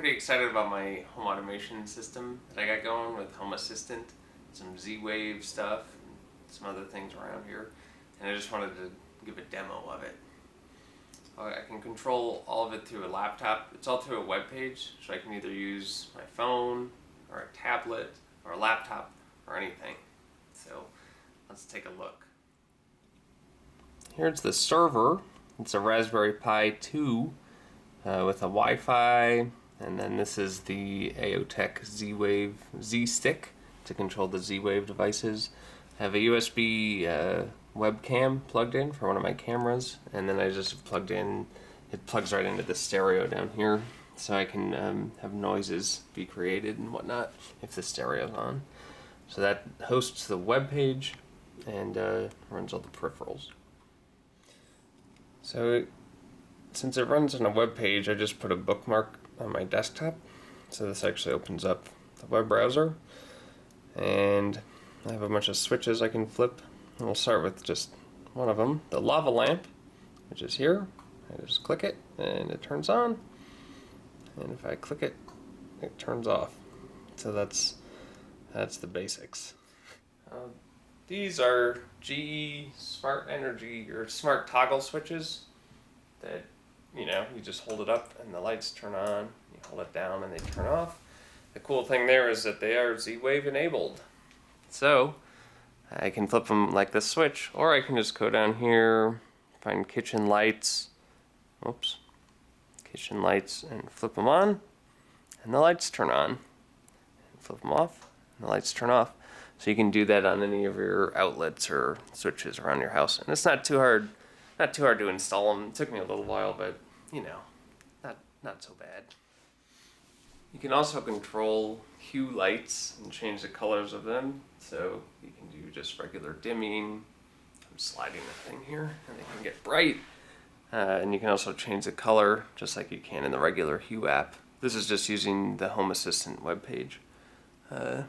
pretty excited about my home automation system that I got going with Home Assistant, some Z-Wave stuff, and some other things around here, and I just wanted to give a demo of it. I can control all of it through a laptop. It's all through a web page, so I can either use my phone or a tablet or a laptop or anything. So let's take a look. Here's the server. It's a Raspberry Pi 2 with a Wi-Fi, and then this is the Aeotech Z-Wave Z-Stick to control the Z-Wave devices. I have a USB webcam plugged in for one of my cameras, and then I just plugged in, it plugs right into the stereo down here, so I can have noises be created and whatnot if the stereo's on. So that hosts the web page and runs all the peripherals. So since it runs on a web page, I just put a bookmark on my desktop. So this actually opens up the web browser, and I have a bunch of switches I can flip. And we'll start with just one of them, the lava lamp, which is here. I just click it and it turns on, and if I click it, it turns off. So that's the basics. These are GE Smart Energy or Smart Toggle switches that, you just hold it up and the lights turn on. You hold it down and they turn off. The cool thing there is that they are Z-Wave enabled. So I can flip them like this switch, or I can just go down here, find kitchen lights, kitchen lights, and flip them on, and the lights turn on. And flip them off, and the lights turn off. So you can do that on any of your outlets or switches around your house, and it's not too hard to install them. It took me a little while, but not so bad. You can also control hue lights and change the colors of them. So you can do just regular dimming. I'm sliding the thing here, and they can get bright. And you can also change the color just like you can in the regular Hue app. This is just using the Home Assistant webpage. And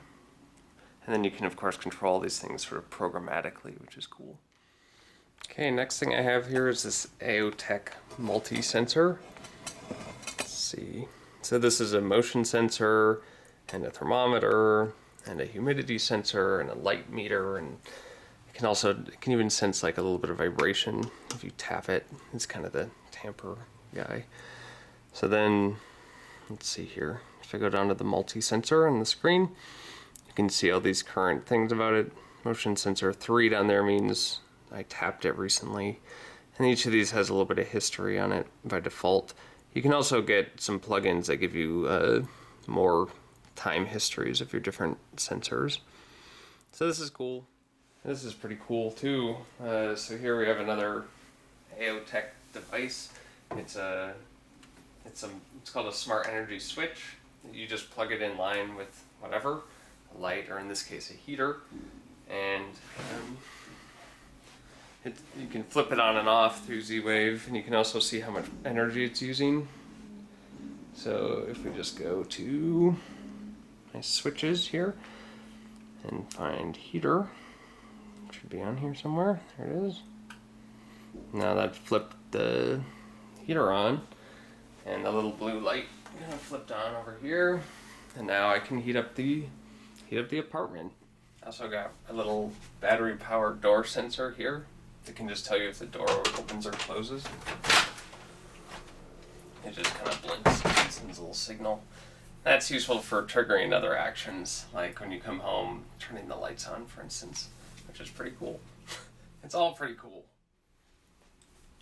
then you can, of course, control these things sort of programmatically, which is cool. Okay, next thing I have here is this Aeotech Multisensor. Let's see. So this is a motion sensor and a thermometer and a humidity sensor and a light meter, and it can even sense like a little bit of vibration if you tap it. It's kind of the tamper guy. So then, let's see here. If I go down to the multi-sensor on the screen, you can see all these current things about it. Motion sensor 3 down there means I tapped it recently, and each of these has a little bit of history on it by default. You can also get some plugins that give you more time histories of your different sensors. So this is cool. This is pretty cool too. So here we have another Aeotech device. It's called a Smart Energy switch. You just plug it in line with whatever, a light, or in this case a heater, and you can flip it on and off through Z-Wave, and you can also see how much energy it's using. So if we just go to my switches here and find heater, it should be on here somewhere. There it is. Now that flipped the heater on, and the little blue light kind of flipped on over here, and now I can heat up the apartment. I also got a little battery powered door sensor here. It can just tell you if the door opens or closes. It just kind of blinks and sends a little signal. That's useful for triggering other actions, like when you come home, turning the lights on, for instance, which is pretty cool. It's all pretty cool.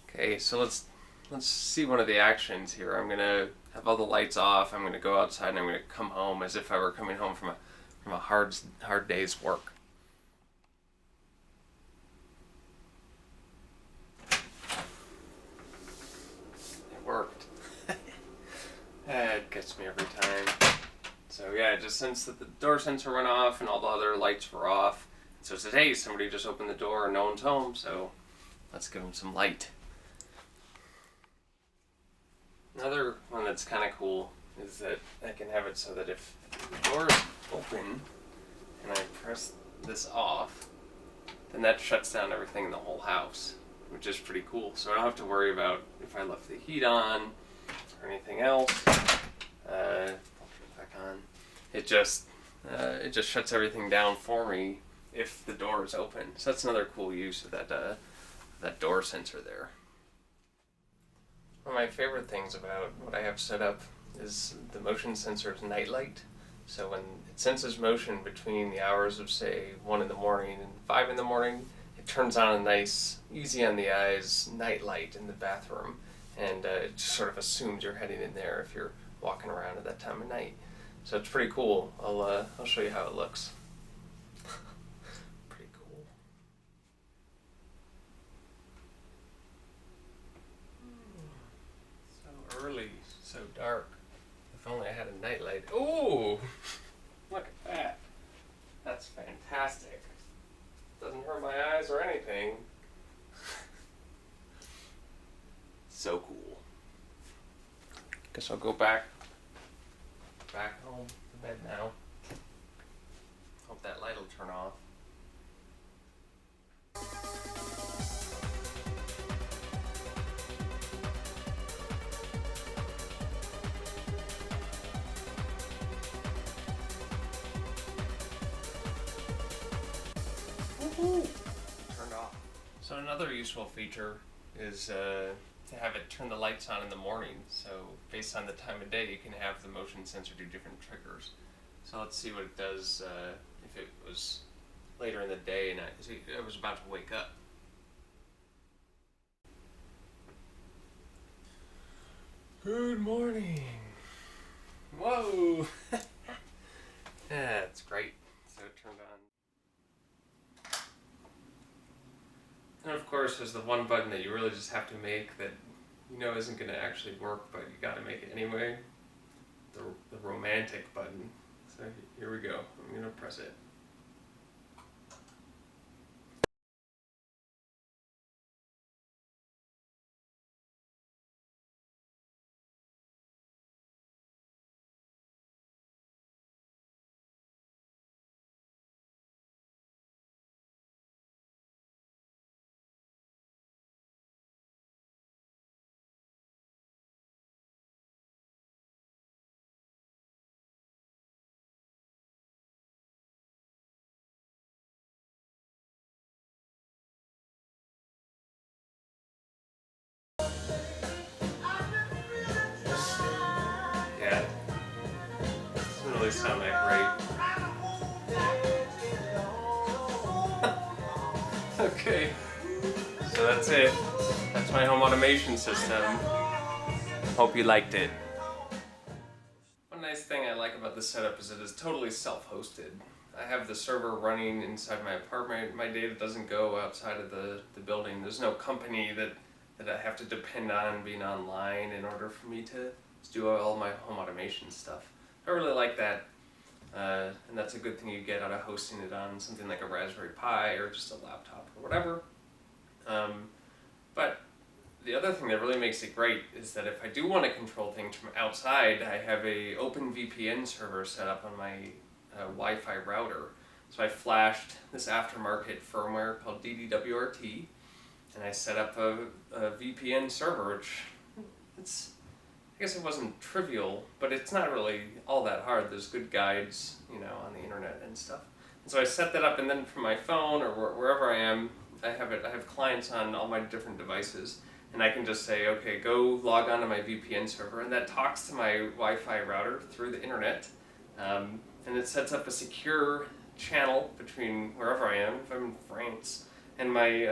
Okay, so let's see one of the actions here. I'm gonna have all the lights off. I'm gonna go outside and I'm gonna come home as if I were coming home from a hard day's work. Worked. It gets me every time. So yeah, just since the door sensor went off and all the other lights were off, so it said, hey, somebody just opened the door and no one's home, so let's give them some light. Another one that's kind of cool is that I can have it so that if the door is open and I press this off, then that shuts down everything in the whole house, which is pretty cool. So I don't have to worry about if I left the heat on or anything else. Back on. It just shuts everything down for me if the door is open. So that's another cool use of that door sensor there. One of my favorite things about what I have set up is the motion sensor's nightlight. So when it senses motion between the hours of, say, 1 in the morning and 5 in the morning, it turns on a nice, easy on the eyes nightlight in the bathroom, and it just sort of assumes you're heading in there if you're walking around at that time of night. So it's pretty cool. I'll show you how it looks. Pretty cool. So early, so dark. If only I had a nightlight. Ooh! Look at that. That's fantastic. Doesn't hurt my eyes or anything. So cool. Guess I'll go back home to bed now. Hope that light will turn off. Woohoo! Turned off. So another useful feature is to have it turn the lights on in the morning. So based on the time of day, you can have the motion sensor do different triggers. So let's see what it does if it was later in the day and I was about to wake up. Good morning. Whoa! Yeah, it's great. So it turned on. And of course, there's the one button that you really just have to make that you know isn't going to actually work, but you got to make it anyway. The romantic button. So here we go. I'm going to press it. Yeah, doesn't really sound that great. Okay, so that's it. That's my home automation system. Hope you liked it. One nice thing I like about this setup is it is totally self-hosted. I have the server running inside my apartment. My data doesn't go outside of the building. There's no company that I have to depend on being online in order for me to do all my home automation stuff. I really like that. And that's a good thing you get out of hosting it on something like a Raspberry Pi or just a laptop or whatever. But the other thing that really makes it great is that if I do want to control things from outside, I have a open VPN server set up on my Wi-Fi router. So I flashed this aftermarket firmware called DDWRT, and I set up a VPN server, which I guess it wasn't trivial, but it's not really all that hard. There's good guides, on the internet and stuff. And so I set that up, and then from my phone or wherever I am, I have clients on all my different devices. And I can just say, okay, go log on to my VPN server, and that talks to my Wi-Fi router through the internet, and it sets up a secure channel between wherever I am, if I'm in France, and my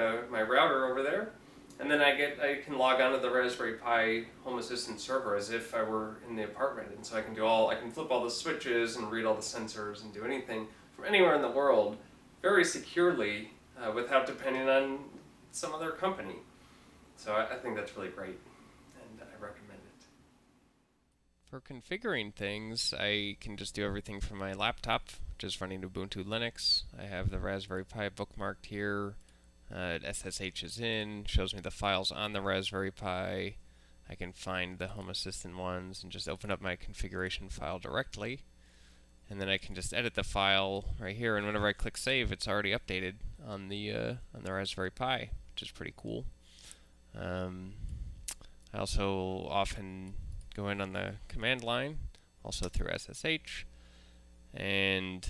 router over there, and then I can log on to the Raspberry Pi Home Assistant server as if I were in the apartment, and so I can flip all the switches and read all the sensors and do anything from anywhere in the world very securely without depending on some other company. So I think that's really great, and I recommend it. For configuring things, I can just do everything from my laptop, which is running Ubuntu Linux. I have the Raspberry Pi bookmarked here. SSH is in, shows me the files on the Raspberry Pi. I can find the Home Assistant ones and just open up my configuration file directly. And then I can just edit the file right here, and whenever I click save, it's already updated on the Raspberry Pi, which is pretty cool. I also often go in on the command line also through SSH. And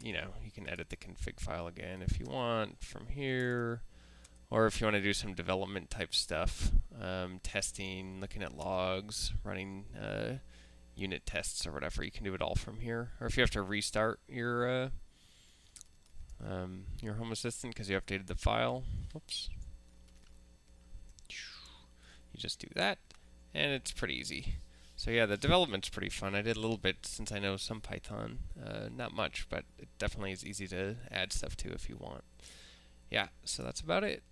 you know, you can edit the config file again if you want from here, or if you want to do some development type stuff, testing, looking at logs, running unit tests or whatever, you can do it all from here. Or if you have to restart your Home Assistant because you updated the file, whoops, you just do that, and it's pretty easy. So yeah, the development's pretty fun. I did a little bit since I know some Python, not much, but it definitely is easy to add stuff to if you want. Yeah, so that's about it.